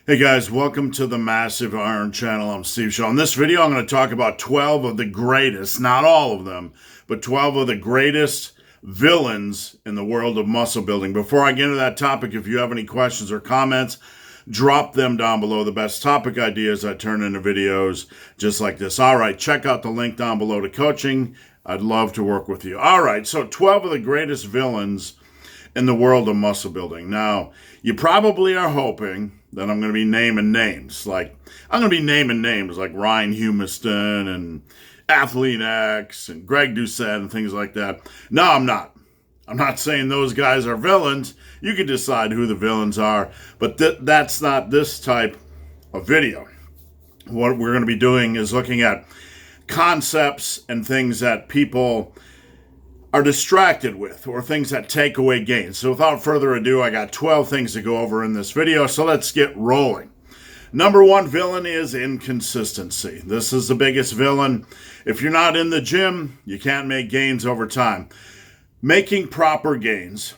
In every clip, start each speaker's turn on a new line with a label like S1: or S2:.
S1: Hey guys, welcome to the Massive Iron Channel. I'm Steve Shaw. In this video, I'm going to talk about 12 of the greatest, not all of them, but 12 of the greatest villains in the world of muscle building. Before I get into that topic, if you have any questions or comments, drop them down below. The best topic ideas I turn into videos just like this. All right, check out the link down below to coaching. I'd love to work with you. All right, so 12 of the greatest villains in the world of muscle building. Now, you probably are hoping that I'm going to be naming names. Like, I'm going to be naming names like Ryan Humiston and Athlete X and Greg Doucette and things like that. No, I'm not. I'm not saying those guys are villains. You can decide who the villains are, but that's not this type of video. What we're going to be doing is looking at concepts and things that people are distracted with, or things that take away gains. So without further ado, I got 12 things to go over in this video, so let's get rolling. Number one villain is inconsistency. This is the biggest villain. If you're not in the gym, you can't make gains over time. Making proper gains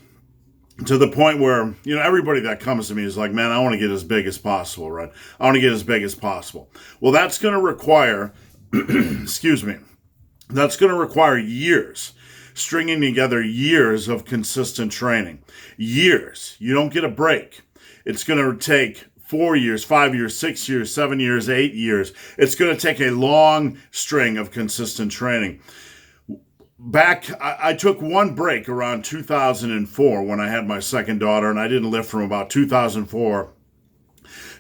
S1: to the point where, everybody that comes to me is like, man, I want to get as big as possible, right? I want to get as big as possible. Well, that's going to require, excuse me, that's going to require years. Stringing together years of consistent training. Years. You don't get a break. It's going to take 4 years, 5 years, 6 years, 7 years, 8 years. It's going to take a long string of consistent training. I took one break around 2004 when I had my second daughter, and I didn't lift from about 2004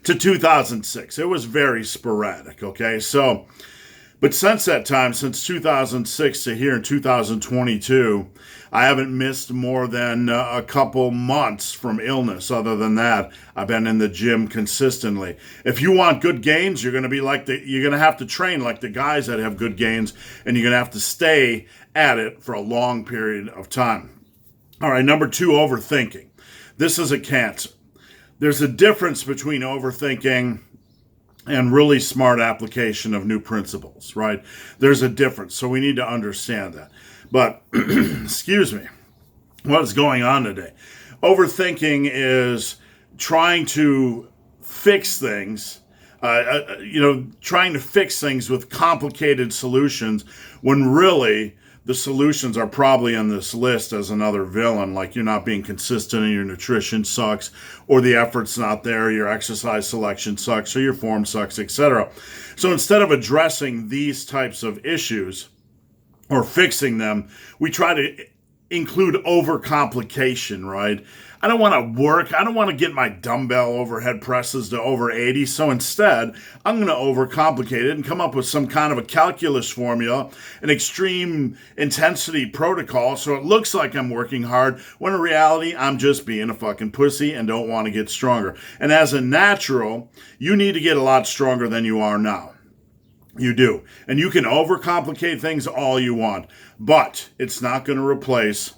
S1: to 2006. It was very sporadic, okay? But since that time, since 2006 to here in 2022, I haven't missed more than a couple months from illness. Other than that, I've been in the gym consistently. If you want good gains, you're going to have to train like the guys that have good gains, and you're going to have to stay at it for a long period of time. All right, number two, overthinking. This is a cancer. There's a difference between overthinking and really smart application of new principles, right? There's a difference, so we need to understand that. But, excuse me, what is going on today? Overthinking is trying to fix things, trying to fix things with complicated solutions when really the solutions are probably on this list as another villain, like you're not being consistent and your nutrition sucks, or the effort's not there, your exercise selection sucks, or your form sucks, etc. So instead of addressing these types of issues or fixing them, we try to include overcomplication, right? I don't want to get my dumbbell overhead presses to over 80, so instead, I'm going to overcomplicate it and come up with some kind of a calculus formula, an extreme intensity protocol, so it looks like I'm working hard, when in reality, I'm just being a fucking pussy and don't want to get stronger. And as a natural, you need to get a lot stronger than you are now. You do. And you can overcomplicate things all you want, but it's not going to replace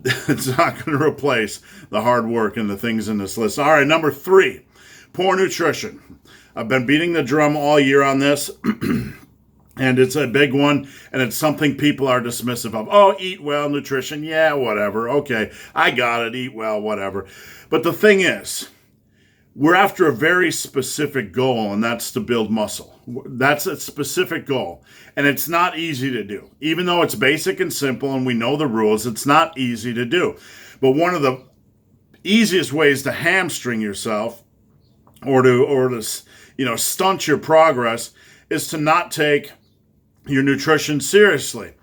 S1: the hard work and the things in this list. All right, number three, poor nutrition. I've been beating the drum all year on this, and it's a big one, and it's something people are dismissive of. Oh, eat well, nutrition, yeah, whatever. Okay, I got it, eat well, whatever. But the thing is, we're after a very specific goal, and that's to build muscle. That's a specific goal, and it's not easy to do. Even though it's basic and simple and we know the rules, it's not easy to do. But one of the easiest ways to hamstring yourself or to stunt your progress is to not take your nutrition seriously.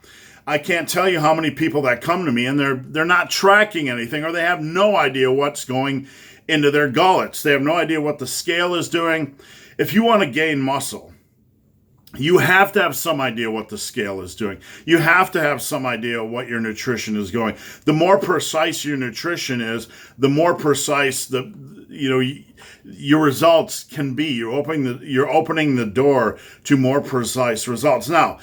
S1: I can't tell you how many people that come to me and they're not tracking anything, or they have no idea what's going into their gullets. They have no idea what the scale is doing. If you want to gain muscle, you have to have some idea what the scale is doing. You have to have some idea what your nutrition is going. The more precise your nutrition is, the more precise your results can be. You're opening the door to more precise results. Now,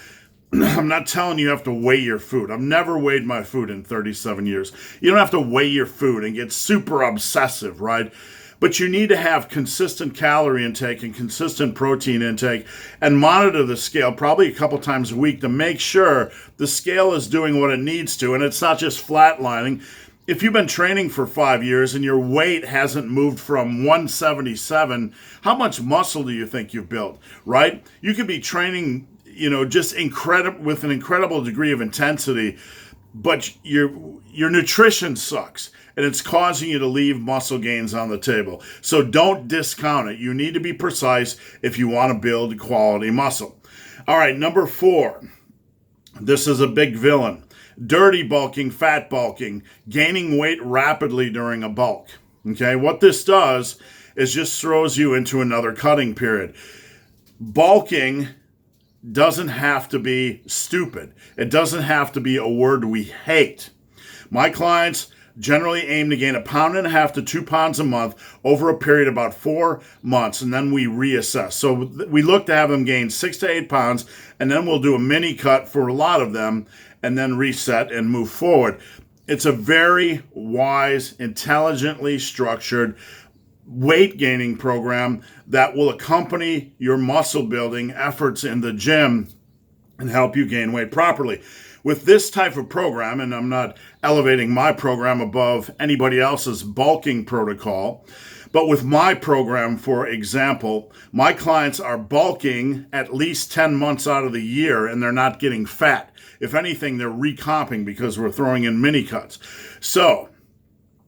S1: I'm not telling you have to weigh your food. I've never weighed my food in 37 years. You don't have to weigh your food and get super obsessive, right? But you need to have consistent calorie intake and consistent protein intake and monitor the scale probably a couple times a week to make sure the scale is doing what it needs to, and it's not just flatlining. if you've been training for 5 years and your weight hasn't moved from 177, how much muscle do you think you've built, right? You could be training, just incredible with an incredible degree of intensity, but your nutrition sucks and it's causing you to leave muscle gains on the table. So don't discount it. You need to be precise if you want to build quality muscle. All right, number 4. This is a big villain. Dirty bulking, fat bulking, gaining weight rapidly during a bulk. Okay, what this does is just throws you into another cutting period. Bulking doesn't have to be stupid. It doesn't have to be a word we hate. My clients generally aim to gain 1.5 pounds to 2 pounds a month over a period of about 4 months, and then we reassess. So we look to have them gain 6 to 8 pounds, and then we'll do a mini cut for a lot of them, and then reset and move forward. It's a very wise, intelligently structured weight gaining program that will accompany your muscle building efforts in the gym and help you gain weight properly. With this type of program, and I'm not elevating my program above anybody else's bulking protocol, but with my program, for example, my clients are bulking at least 10 months out of the year and they're not getting fat. If anything, they're recomping because we're throwing in mini cuts. So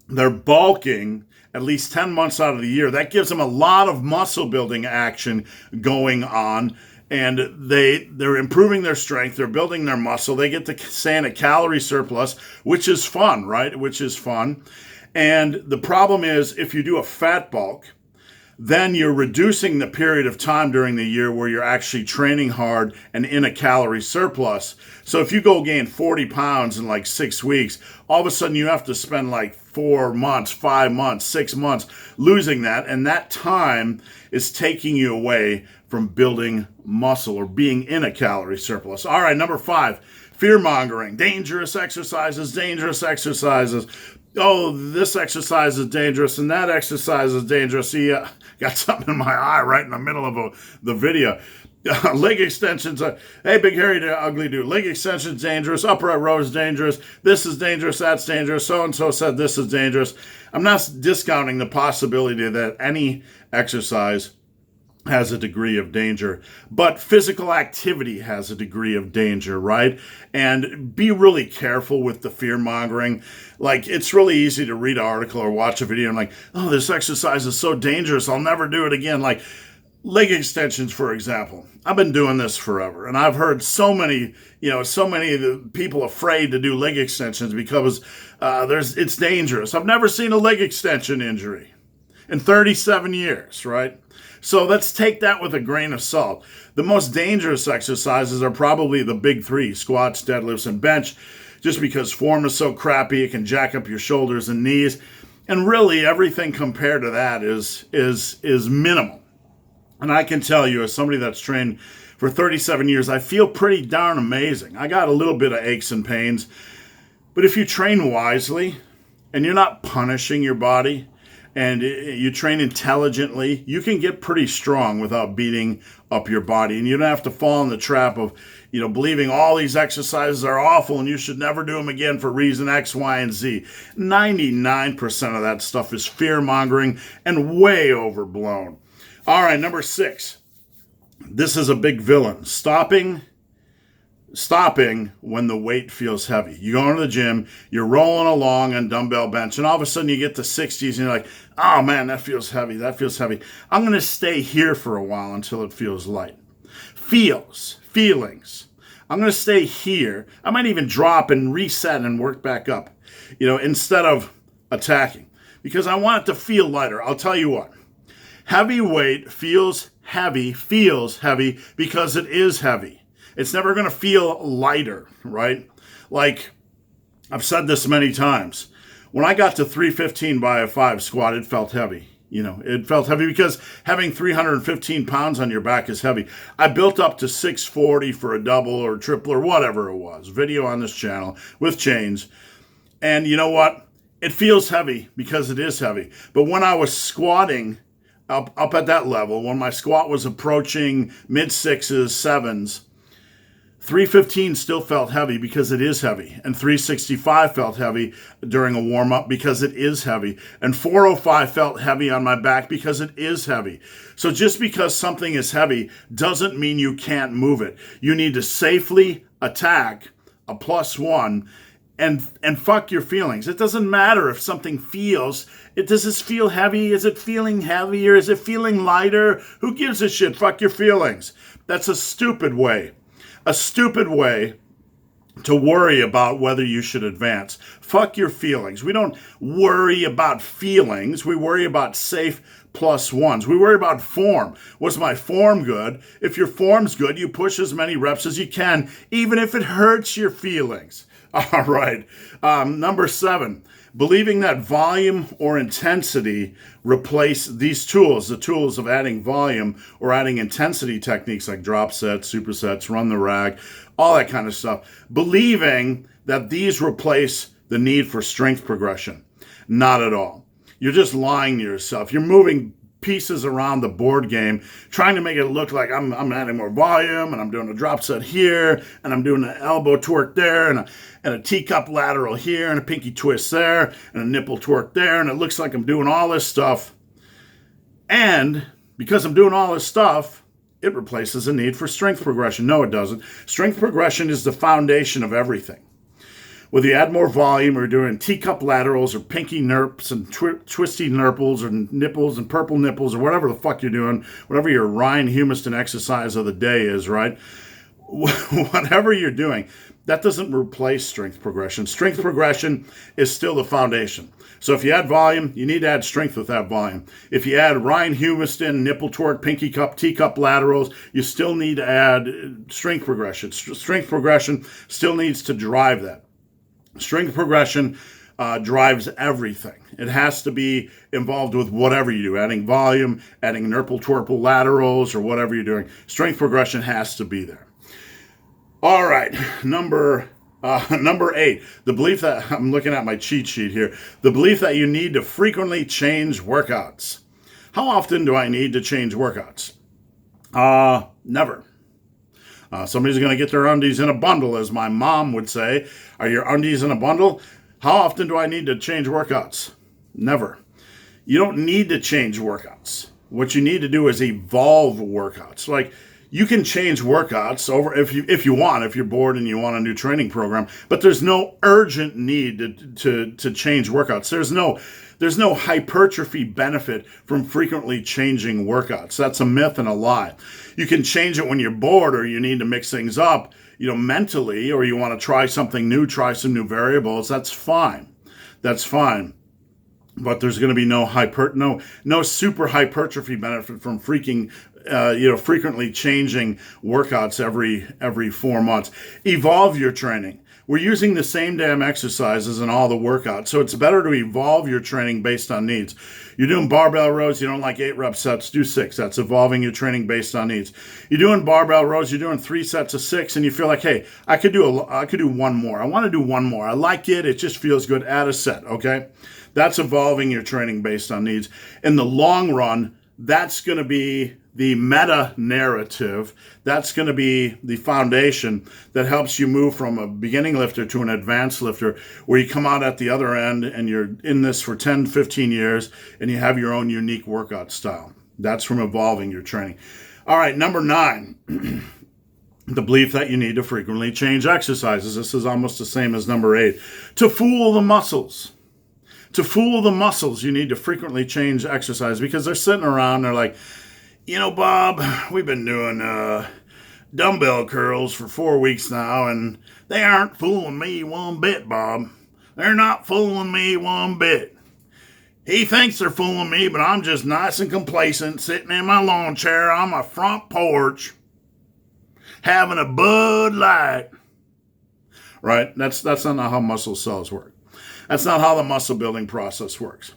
S1: they're bulking at least 10 months out of the year. That gives them a lot of muscle building action going on. And they're improving their strength. They're building their muscle. They get to stay in a calorie surplus, which is fun, right? Which is fun. And the problem is if you do a fat bulk, then you're reducing the period of time during the year where you're actually training hard and in a calorie surplus. So if you go gain 40 pounds in like 6 weeks, all of a sudden you have to spend like 4 months, 5 months, 6 months losing that. And that time is taking you away from building muscle or being in a calorie surplus. All right, number 5, fear-mongering. Dangerous exercises, dangerous exercises. Oh, this exercise is dangerous and that exercise is dangerous. See, got something in my eye right in the middle of the video. Leg extensions. Hey, big hairy ugly dude. Leg extensions dangerous. Upright row is dangerous. This is dangerous. That's dangerous. So-and-so said this is dangerous. I'm not discounting the possibility that any exercise has a degree of danger, but physical activity has a degree of danger, right? And be really careful with the fear mongering. Like, it's really easy to read an article or watch a video and like, oh, this exercise is so dangerous, I'll never do it again. Like leg extensions, for example. I've been doing this forever, and I've heard so many of the people afraid to do leg extensions because it's dangerous. I've never seen a leg extension injury in 37 years, right? So let's take that with a grain of salt. The most dangerous exercises are probably the big 3, squats, deadlifts, and bench, just because form is so crappy, it can jack up your shoulders and knees. And really everything compared to that is minimal. And I can tell you, as somebody that's trained for 37 years, I feel pretty darn amazing. I got a little bit of aches and pains, but if you train wisely and you're not punishing your body, and you train intelligently, you can get pretty strong without beating up your body. And you don't have to fall in the trap of, believing all these exercises are awful and you should never do them again for reason X, Y, and Z. 99% of that stuff is fear-mongering and way overblown. All right, number 6. This is a big villain. Stopping when the weight feels heavy. You go into the gym, you're rolling along on dumbbell bench, and all of a sudden you get to 60s and you're like, oh man, that feels heavy. I'm going to stay here for a while until it feels light. Feelings. I'm going to stay here. I might even drop and reset and work back up, instead of attacking, because I want it to feel lighter. I'll tell you what, heavy weight feels heavy because it is heavy. It's never going to feel lighter, right? Like, I've said this many times. When I got to 315 by a 5 squat, it felt heavy. It felt heavy because having 315 pounds on your back is heavy. I built up to 640 for a double or triple or whatever it was. Video on this channel with chains. And you know what? It feels heavy because it is heavy. But when I was squatting up at that level, when my squat was approaching mid-6s, 7s, 315 still felt heavy because it is heavy, and 365 felt heavy during a warm-up because it is heavy, and 405 felt heavy on my back because it is heavy. So just because something is heavy doesn't mean you can't move it. You need to safely attack a +1 and fuck your feelings. It doesn't matter if something feels, does this feel heavy? Is it feeling heavier? Is it feeling lighter? Who gives a shit? Fuck your feelings. That's a stupid way to worry about whether you should advance. Fuck your feelings. We don't worry about feelings. We worry about safe +1s. We worry about form. Was my form good? If your form's good, you push as many reps as you can, even if it hurts your feelings. All right. Number 7, believing that volume or intensity replace these tools, the tools of adding volume or adding intensity techniques like drop sets, supersets, run the rack, all that kind of stuff. Believing that these replace the need for strength progression. Not at all. You're just lying to yourself. You're moving pieces around the board game, trying to make it look like I'm adding more volume, and I'm doing a drop set here, and I'm doing an elbow twerk there, and a teacup lateral here, and a pinky twist there, and a nipple twerk there, and it looks like I'm doing all this stuff. And because I'm doing all this stuff, it replaces a need for strength progression. No, it doesn't. Strength progression is the foundation of everything. Whether you add more volume or doing teacup laterals or pinky nerps and twisty nurples or nipples and purple nipples or whatever the fuck you're doing, whatever your Ryan Humiston exercise of the day is, right? Whatever you're doing, that doesn't replace strength progression. Strength progression is still the foundation. So if you add volume, you need to add strength with that volume. If you add Ryan Humiston, nipple twerk, pinky cup, teacup laterals, you still need to add strength progression. Strength progression still needs to drive that. Strength progression drives everything. It has to be involved with whatever you do, adding volume, adding nurple, twerple, laterals, or whatever you're doing. Strength progression has to be there. All right, number 8, the belief that, I'm looking at my cheat sheet here, the belief that you need to frequently change workouts. How often do I need to change workouts? Never. Somebody's going to get their undies in a bundle, as my mom would say. Are your undies in a bundle? How often do I need to change workouts? Never. You don't need to change workouts. What you need to do is evolve workouts. Like, you can change workouts over if you want, if you're bored and you want a new training program, but there's no urgent need to change workouts. There's no hypertrophy benefit from frequently changing workouts. That's a myth and a lie. You can change it when you're bored or you need to mix things up, mentally, or you want to try something new, try some new variables. That's fine. But there's going to be no super hypertrophy benefit from frequently changing workouts every 4 months. Evolve your training. We're using the same damn exercises in all the workouts, so it's better to evolve your training based on needs. You're doing barbell rows, you don't like 8 rep sets, do 6. That's evolving your training based on needs. You're doing barbell rows, you're doing 3 sets of 6, and you feel like, hey, I could do one more. I want to do one more. I like it. It just feels good. Add a set, okay? That's evolving your training based on needs. In the long run, that's going to be the meta narrative. That's going to be the foundation that helps you move from a beginning lifter to an advanced lifter, where you come out at the other end and you're in this for 10, 15 years and you have your own unique workout style. That's from evolving your training. All right, number 9, the belief that you need to frequently change exercises. This is almost the same as number 8. To fool the muscles. To fool the muscles, you need to frequently change exercise, because they're sitting around, they're like, Bob, we've been doing dumbbell curls for 4 weeks now, and they aren't fooling me one bit, Bob. They're not fooling me one bit. He thinks they're fooling me, but I'm just nice and complacent, sitting in my lawn chair on my front porch, having a Bud Light. Right? That's not how muscle cells work. That's not how the muscle building process works.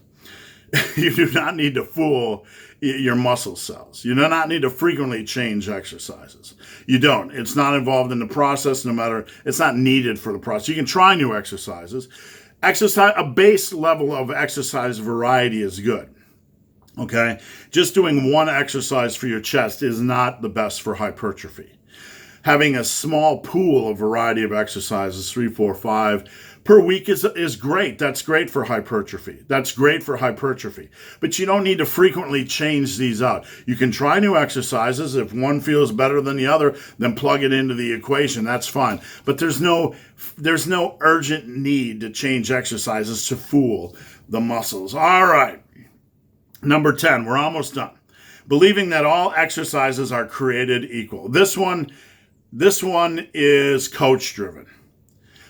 S1: You do not need to fool your muscle cells. You do not need to frequently change exercises. You don't. It's not involved in the process, it's not needed for the process. You can try new exercises. A base level of exercise variety is good. Okay? Just doing one exercise for your chest is not the best for hypertrophy. Having a small pool of variety of exercises, 3, 4, 5 per week is great. That's great for hypertrophy. That's great for hypertrophy. But you don't need to frequently change these out. You can try new exercises. If one feels better than the other, then plug it into the equation. That's fine. But there's no urgent need to change exercises to fool the muscles. All right. Number 10, we're almost done. Believing that all exercises are created equal. This one is coach driven.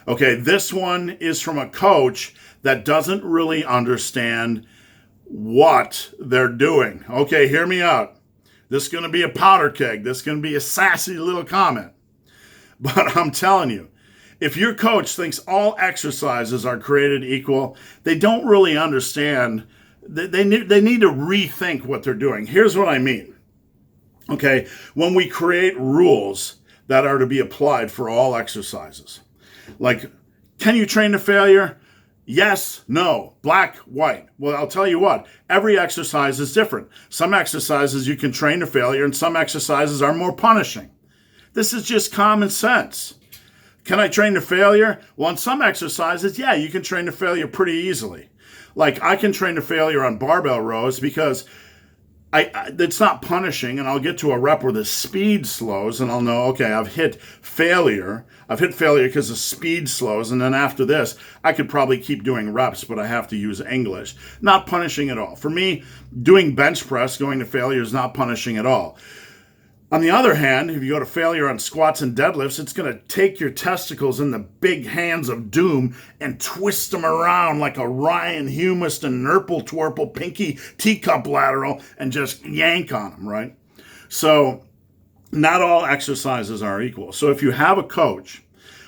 S1: Okay, this one is from a coach that doesn't really understand what they're doing. Okay, hear me out. This is going to be a powder keg. This is going to be a sassy little comment. But I'm telling you, if your coach thinks all exercises are created equal, they don't really understand. They need to rethink what they're doing. Here's what I mean. Okay, when we create rules that are to be applied for all exercises, like, can you train to failure? Yes, no, black, white. Well, I'll tell you what, every exercise is different. Some exercises you can train to failure, and some exercises are more punishing. This is just common sense. Can I train to failure? Well, on some exercises, yeah, you can train to failure pretty easily. Like, I can train to failure on barbell rows because it's not punishing, and I'll get to a rep where the speed slows, and I'll know, okay, I've hit failure. I've hit failure because the speed slows, and then after this, I could probably keep doing reps, but I have to use English. Not punishing at all. For me, doing bench press, going to failure is not punishing at all. On the other hand, if you go to failure on squats and deadlifts, it's going to take your testicles in the big hands of doom and twist them around like a Ryan Humiston, Nurple Twerple, Pinky Teacup lateral and just yank on them, right? So not all exercises are equal. So if you have a coach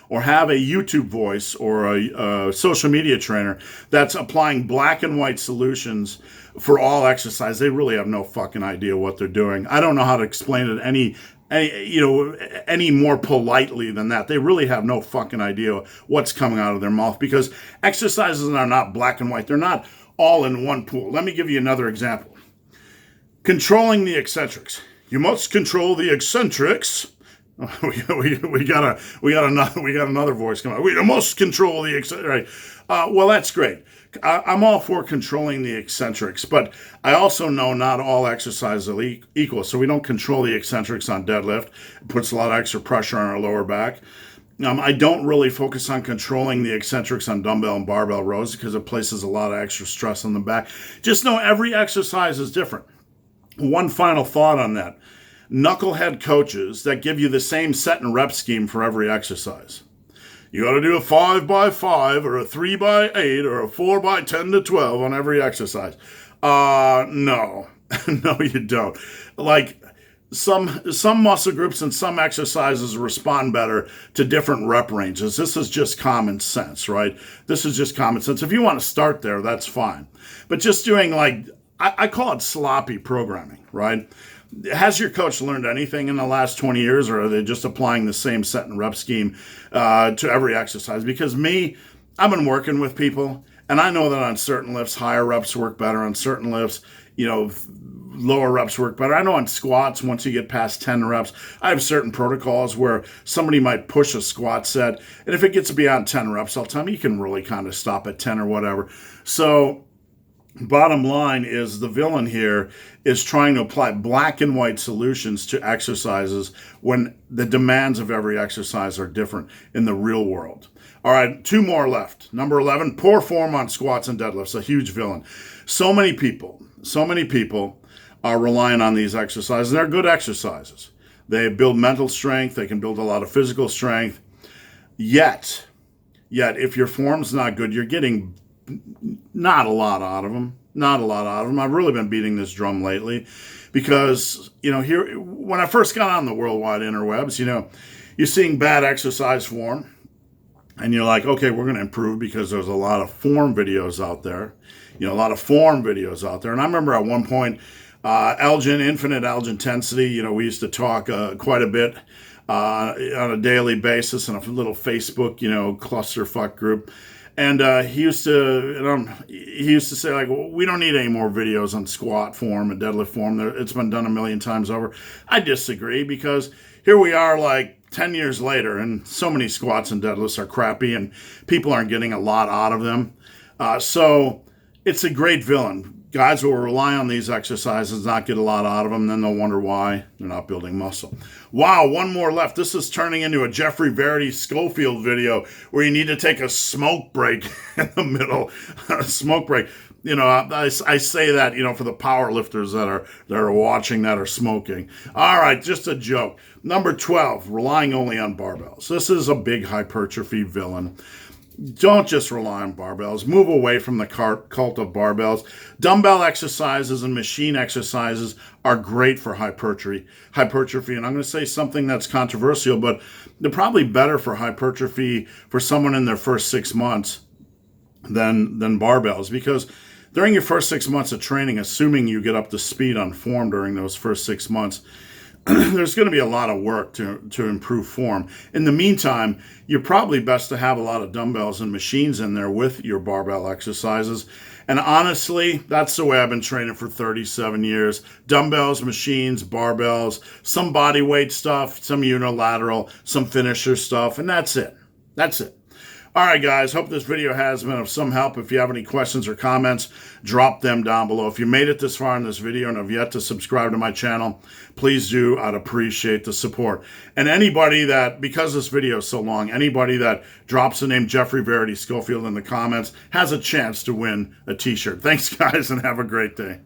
S1: or have a YouTube voice or a social media trainer that's applying black and white solutions for all exercise, they really have no fucking idea what they're doing. I don't know how to explain it any more politely than that. They really have no fucking idea what's coming out of their mouth, because exercises are not black and white. They're not all in one pool. Let me give you another example. Controlling the eccentrics. You must control the eccentrics. We got another voice coming out. We must control the eccentrics. Right. Well, that's great. I'm all for controlling the eccentrics, but I also know not all exercises are equal. So we don't control the eccentrics on deadlift. It puts a lot of extra pressure on our lower back. I don't really focus on controlling the eccentrics on dumbbell and barbell rows because it places a lot of extra stress on the back. Just know every exercise is different. One final thought on that. Knucklehead coaches that give you the same set and rep scheme for every exercise. You got to do a 5x5 or a 3x8 or a 4x10 to 12 on every exercise. No, no, you don't. Like, some muscle groups and some exercises respond better to different rep ranges. This is just common sense, right? This is just common sense. If you want to start there, that's fine. But just doing, like, I call it sloppy programming, right? Has your coach learned anything in the last 20 years, or are they just applying the same set and rep scheme to every exercise? Because I've been working with people, and I know that on certain lifts, higher reps work better. On certain lifts, lower reps work better. I know on squats, once you get past 10 reps, I have certain protocols where somebody might push a squat set, and if it gets beyond 10 reps, I'll tell them you can really kind of stop at 10 or whatever. So bottom line is, the villain here is trying to apply black and white solutions to exercises when the demands of every exercise are different in the real world. All right, 2 more left. Number 11, poor form on squats and deadlifts, a huge villain. So many people are relying on these exercises. They're good exercises. They build mental strength. They can build a lot of physical strength. Yet, if your form's not good, you're getting not a lot out of them. I've really been beating this drum lately because, here, when I first got on the worldwide interwebs, you're seeing bad exercise form and you're like, okay, we're going to improve because there's a lot of form videos out there, And I remember at one point, infinite Elgin intensity, we used to talk quite a bit on a daily basis in a little Facebook, clusterfuck group. And he used to say, like, well, we don't need any more videos on squat form and deadlift form. It's been done a million times over. I disagree, because here we are like 10 years later, and so many squats and deadlifts are crappy, and people aren't getting a lot out of them. So it's a great villain. Guys will rely on these exercises, not get a lot out of them, then they'll wonder why they're not building muscle. Wow, one more left. This is turning into a Jeffrey Verity Schofield video where you need to take a smoke break in the middle. A smoke break. You know, I say that, you know, for the power lifters that are watching that are smoking. All right, just a joke. Number 12, relying only on barbells. This is a big hypertrophy villain. Don't just rely on barbells. Move away from the cult of barbells. Dumbbell exercises and machine exercises are great for hypertrophy. And I'm going to say something that's controversial, but they're probably better for hypertrophy for someone in their first 6 months than barbells, because during your first 6 months of training, assuming you get up to speed on form during those first 6 months, there's going to be a lot of work to improve form. In the meantime, you're probably best to have a lot of dumbbells and machines in there with your barbell exercises. And honestly, that's the way I've been training for 37 years. Dumbbells, machines, barbells, some body weight stuff, some unilateral, some finisher stuff, and that's it. That's it. All right, guys, hope this video has been of some help. If you have any questions or comments, drop them down below. If you made it this far in this video and have yet to subscribe to my channel, please do. I'd appreciate the support. And anybody that, because this video is so long, anybody that drops the name Jeffrey Verity Schofield in the comments has a chance to win a t-shirt. Thanks, guys, and have a great day.